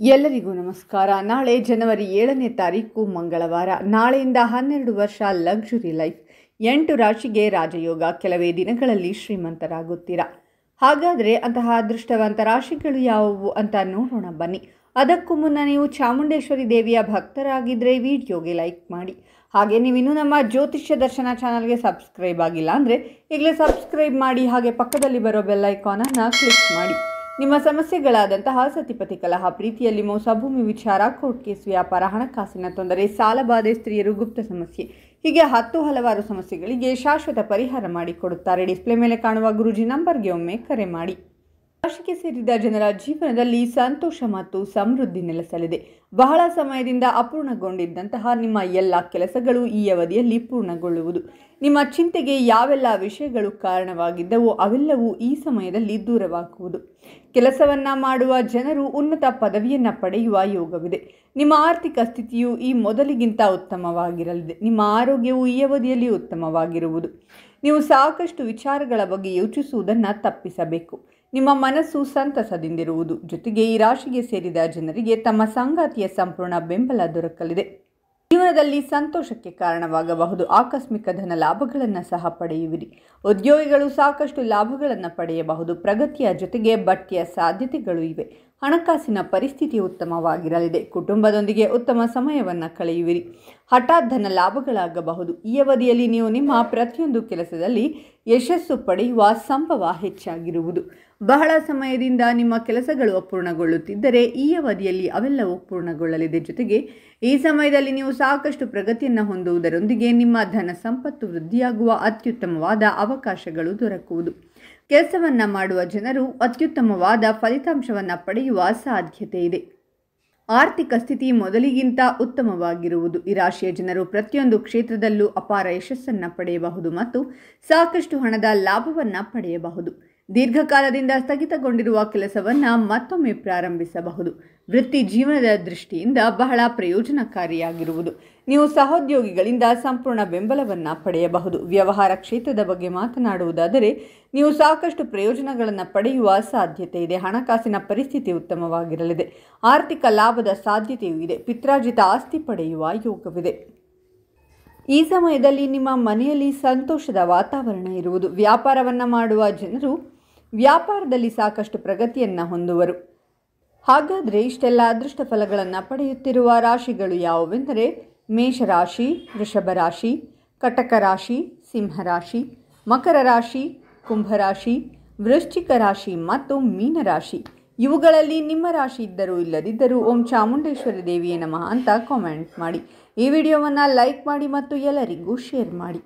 ಎಲ್ಲರಿಗೂ ನಮಸ್ಕಾರ. ನಾಳೆ ಜನವರಿ 7ನೇ ತಾರೀಕು ಮಂಗಳವಾರ. ನಾಳೆಯಿಂದ 12 ವರ್ಷ ಲಕ್ಸುರಿ ಲೈಫ್. 8 ರಾಶಿಗೆ ರಾಜಯೋಗ. ಕೆಲವೇ ದಿನಗಳಲ್ಲಿ ಶ್ರೀಮಂತರಾಗುತ್ತೀರಾ. ಹಾಗಾದರೆ ಅಂತಹ ಅದೃಷ್ಟವಂತ ರಾಶಿಗಳು ಯಾವುವು ಅಂತ ನೋಡೋಣ ಬನ್ನಿ. ಅದಕ್ಕೂ ಮುನ್ನ ನೀವು ಚಾಮುಂಡೇಶ್ವರಿ ದೇವಿಯ ಭಕ್ತರಾಗಿದ್ದರೆ ವಿಡಿಯೋಗೆ ಲೈಕ್ ಮಾಡಿ. ಹಾಗೆ ನೀವಿನ್ನೂ ನಮ್ಮ ಜ್ಯೋತಿಷ್ಯ ದರ್ಶನ ಚಾನಲ್ಗೆ ಸಬ್ಸ್ಕ್ರೈಬ್ ಆಗಿಲ್ಲ ಅಂದರೆ ಈಗಲೇ ಸಬ್ಸ್ಕ್ರೈಬ್ ಮಾಡಿ. ಹಾಗೆ ಪಕ್ಕದಲ್ಲಿ ಬರೋ ಬೆಲ್ ಐಕಾನನ್ನು ಕ್ಲಿಕ್ ಮಾಡಿ. ನಿಮ್ಮ ಸಮಸ್ಯೆಗಳಾದಂತಹ ಸತಿಪತಿ ಕಲಹ, ಪ್ರೀತಿಯಲ್ಲಿ ಮೋಸ, ಭೂಮಿ ವಿಚಾರ, ಕೋರ್ಟ್ ಕೇಸ್, ವ್ಯಾಪಾರ, ಹಣಕಾಸಿನ ತೊಂದರೆ, ಸಾಲಬಾಧೆ, ಸ್ತ್ರೀಯರು, ಗುಪ್ತ ಸಮಸ್ಯೆ, ಹೀಗೆ ಹಲವಾರು ಸಮಸ್ಯೆಗಳಿಗೆ ಶಾಶ್ವತ ಪರಿಹಾರ ಮಾಡಿಕೊಡುತ್ತಾರೆ. ಡಿಸ್ಪ್ಲೇ ಮೇಲೆ ಕಾಣುವ ಗುರೂಜಿ ನಂಬರ್ಗೆ ಒಮ್ಮೆ ಕರೆ ಮಾಡಿ. ರಾಶಿಗೆ ಸೇರಿದ ಜನರ ಜೀವನದಲ್ಲಿ ಸಂತೋಷ ಮತ್ತು ಸಮೃದ್ಧಿ ನೆಲೆಸಲಿದೆ. ಬಹಳ ಸಮಯದಿಂದ ಅಪೂರ್ಣಗೊಂಡಿದ್ದಂತಹ ನಿಮ್ಮ ಎಲ್ಲ ಕೆಲಸಗಳು ಈ ಅವಧಿಯಲ್ಲಿ ಪೂರ್ಣಗೊಳ್ಳುವುದು. ನಿಮ್ಮ ಚಿಂತೆಗೆ ಯಾವೆಲ್ಲ ವಿಷಯಗಳು ಕಾರಣವಾಗಿದ್ದವೋ ಅವೆಲ್ಲವೂ ಈ ಸಮಯದಲ್ಲಿ ದೂರವಾಗುವುದು. ಕೆಲಸವನ್ನ ಮಾಡುವ ಜನರು ಉನ್ನತ ಪದವಿಯನ್ನು ಪಡೆಯುವ ಯೋಗವಿದೆ. ನಿಮ್ಮ ಆರ್ಥಿಕ ಸ್ಥಿತಿಯು ಈ ಮೊದಲಿಗಿಂತ ಉತ್ತಮವಾಗಿರಲಿದೆ. ನಿಮ್ಮ ಆರೋಗ್ಯವು ಈ ಅವಧಿಯಲ್ಲಿ ಉತ್ತಮವಾಗಿರುವುದು. ನೀವು ಸಾಕಷ್ಟು ವಿಚಾರಗಳ ಬಗ್ಗೆ ಯೋಚಿಸುವುದನ್ನು ತಪ್ಪಿಸಬೇಕು. ನಿಮ್ಮ ಮನಸ್ಸು ಸಂತಸದಿಂದಿರುವುದು. ಜೊತೆಗೆ ಈ ರಾಶಿಗೆ ಸೇರಿದ ಜನರಿಗೆ ತಮ್ಮ ಸಂಗಾತಿಯ ಸಂಪೂರ್ಣ ಬೆಂಬಲ ದೊರಕಲಿದೆ. ಜೀವನದಲ್ಲಿ ಸಂತೋಷಕ್ಕೆ ಕಾರಣವಾಗಬಹುದು. ಆಕಸ್ಮಿಕ ಧನ ಲಾಭಗಳನ್ನು ಸಹ ಪಡೆಯುವಿರಿ. ಉದ್ಯೋಗಿಗಳು ಸಾಕಷ್ಟು ಲಾಭಗಳನ್ನು ಪಡೆಯಬಹುದು. ಪ್ರಗತಿಯ ಜೊತೆಗೆ ಬಡ್ತಿಯ ಸಾಧ್ಯತೆಗಳು ಇವೆ. ಹಣಕಾಸಿನ ಪರಿಸ್ಥಿತಿ ಉತ್ತಮವಾಗಿರಲಿದೆ. ಕುಟುಂಬದೊಂದಿಗೆ ಉತ್ತಮ ಸಮಯವನ್ನು ಕಳೆಯುವಿರಿ. ಹಠಾತ್ ಧನ ಲಾಭಗಳಾಗಬಹುದು. ಈ ಅವಧಿಯಲ್ಲಿ ನೀವು ನಿಮ್ಮ ಪ್ರತಿಯೊಂದು ಕೆಲಸದಲ್ಲಿ ಯಶಸ್ಸು ಪಡೆಯುವ ಸಂಭವ ಹೆಚ್ಚಾಗಿರುವುದು. ಬಹಳ ಸಮಯದಿಂದ ನಿಮ್ಮ ಕೆಲಸಗಳು ಅಪೂರ್ಣಗೊಳ್ಳುತ್ತಿದ್ದರೆ ಈ ಅವಧಿಯಲ್ಲಿ ಅವೆಲ್ಲವೂ ಪೂರ್ಣಗೊಳ್ಳಲಿದೆ. ಜೊತೆಗೆ ಈ ಸಮಯದಲ್ಲಿ ನೀವು ಸಾಕಷ್ಟು ಪ್ರಗತಿಯನ್ನು ಹೊಂದುವುದರೊಂದಿಗೆ ನಿಮ್ಮ ಧನ ಸಂಪತ್ತು ವೃದ್ಧಿಯಾಗುವ ಅತ್ಯುತ್ತಮವಾದ ಅವಕಾಶಗಳು ದೊರಕುವುದು. ಕೆಲಸವನ್ನು ಮಾಡುವ ಜನರು ಅತ್ಯುತ್ತಮವಾದ ಫಲಿತಾಂಶವನ್ನು ಪಡೆಯುವ ಸಾಧ್ಯತೆ ಇದೆ. ಆರ್ಥಿಕ ಸ್ಥಿತಿ ಮೊದಲಿಗಿಂತ ಉತ್ತಮವಾಗಿರುವುದು. ಈ ರಾಶಿಯ ಜನರು ಪ್ರತಿಯೊಂದು ಕ್ಷೇತ್ರದಲ್ಲೂ ಅಪಾರ ಯಶಸ್ಸನ್ನು ಪಡೆಯಬಹುದು ಮತ್ತು ಸಾಕಷ್ಟು ಹಣದ ಲಾಭವನ್ನು ಪಡೆಯಬಹುದು. ದೀರ್ಘಕಾಲದಿಂದ ಸ್ಥಗಿತಗೊಂಡಿರುವ ಕೆಲಸವನ್ನು ಮತ್ತೊಮ್ಮೆ ಪ್ರಾರಂಭಿಸಬಹುದು. ವೃತ್ತಿ ಜೀವನದ ದೃಷ್ಟಿಯಿಂದ ಬಹಳ ಪ್ರಯೋಜನಕಾರಿಯಾಗಿರುವುದು. ನೀವು ಸಹೋದ್ಯೋಗಿಗಳಿಂದ ಸಂಪೂರ್ಣ ಬೆಂಬಲವನ್ನು ಪಡೆಯಬಹುದು. ವ್ಯವಹಾರ ಕ್ಷೇತ್ರದ ಬಗ್ಗೆ ಮಾತನಾಡುವುದಾದರೆ ನೀವು ಸಾಕಷ್ಟು ಪ್ರಯೋಜನಗಳನ್ನು ಪಡೆಯುವ ಸಾಧ್ಯತೆ ಇದೆ. ಹಣಕಾಸಿನ ಪರಿಸ್ಥಿತಿ ಉತ್ತಮವಾಗಿರಲಿದೆ. ಆರ್ಥಿಕ ಲಾಭದ ಸಾಧ್ಯತೆಯೂ ಇದೆ. ಪಿತ್ರಾರ್ಜಿತ ಆಸ್ತಿ ಪಡೆಯುವ ಯೋಗವಿದೆ. ಈ ಸಮಯದಲ್ಲಿ ನಿಮ್ಮ ಮನೆಯಲ್ಲಿ ಸಂತೋಷದ ವಾತಾವರಣ ಇರುವುದು. ವ್ಯಾಪಾರವನ್ನು ಮಾಡುವ ಜನರು ವ್ಯಾಪಾರದಲ್ಲಿ ಸಾಕಷ್ಟು ಪ್ರಗತಿಯನ್ನು ಹೊಂದುವರು. ಹಾಗಾದರೆ ಇಷ್ಟೆಲ್ಲ ಅದೃಷ್ಟ ಫಲಗಳನ್ನು ಪಡೆಯುತ್ತಿರುವ ರಾಶಿಗಳು ಯಾವುವೆಂದರೆ ಮೇಷರಾಶಿ, ವೃಷಭ ರಾಶಿ, ಕಟಕ ರಾಶಿ, ಸಿಂಹರಾಶಿ, ಮಕರ ರಾಶಿ, ಕುಂಭರಾಶಿ, ವೃಶ್ಚಿಕ ರಾಶಿ ಮತ್ತು ಮೀನರಾಶಿ. ಇವುಗಳಲ್ಲಿ ನಿಮ್ಮ ರಾಶಿ ಇದ್ದರೂ ಇಲ್ಲದಿದ್ದರೂ ಓಂ ಚಾಮುಂಡೇಶ್ವರಿ ದೇವಿಯೇ ನಮಃ ಅಂತ ಕಾಮೆಂಟ್ ಮಾಡಿ. ಈ ವಿಡಿಯೋವನ್ನು ಲೈಕ್ ಮಾಡಿ ಮತ್ತು ಎಲ್ಲರಿಗೂ ಶೇರ್ ಮಾಡಿ.